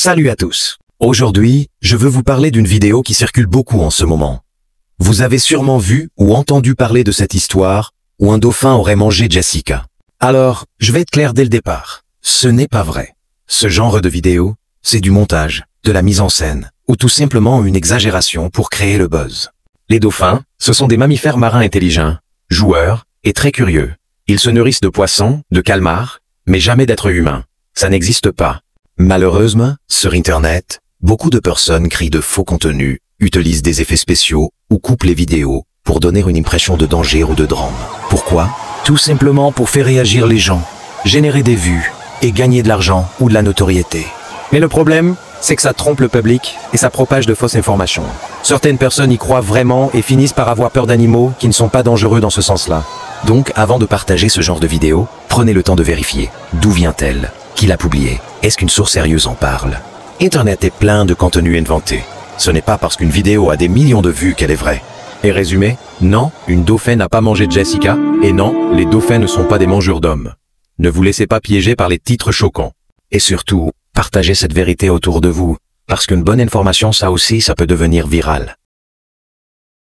Salut à tous. Aujourd'hui, je veux vous parler d'une vidéo qui circule beaucoup en ce moment. Vous avez sûrement vu ou entendu parler de cette histoire où un dauphin aurait mangé Jessica. Alors, je vais être clair dès le départ. Ce n'est pas vrai. Ce genre de vidéo, c'est du montage, de la mise en scène, ou tout simplement une exagération pour créer le buzz. Les dauphins, ce sont des mammifères marins intelligents, joueurs et très curieux. Ils se nourrissent de poissons, de calmars, mais jamais d'êtres humains. Ça n'existe pas. Malheureusement, sur Internet, beaucoup de personnes créent de faux contenus, utilisent des effets spéciaux ou coupent les vidéos pour donner une impression de danger ou de drame. Pourquoi? Tout simplement pour faire réagir les gens, générer des vues et gagner de l'argent ou de la notoriété. Mais le problème, c'est que ça trompe le public et ça propage de fausses informations. Certaines personnes y croient vraiment et finissent par avoir peur d'animaux qui ne sont pas dangereux dans ce sens-là. Donc, avant de partager ce genre de vidéo, prenez le temps de vérifier. D'où vient-elle? Qui l'a publiée? Est-ce qu'une source sérieuse en parle? Internet est plein de contenus inventés. Ce n'est pas parce qu'une vidéo a des millions de vues qu'elle est vraie. Et résumé, non, une dauphin n'a pas mangé Jessica, et non, les dauphins ne sont pas des mangeurs d'hommes. Ne vous laissez pas piéger par les titres choquants. Et surtout, partagez cette vérité autour de vous, parce qu'une bonne information, ça aussi, ça peut devenir viral.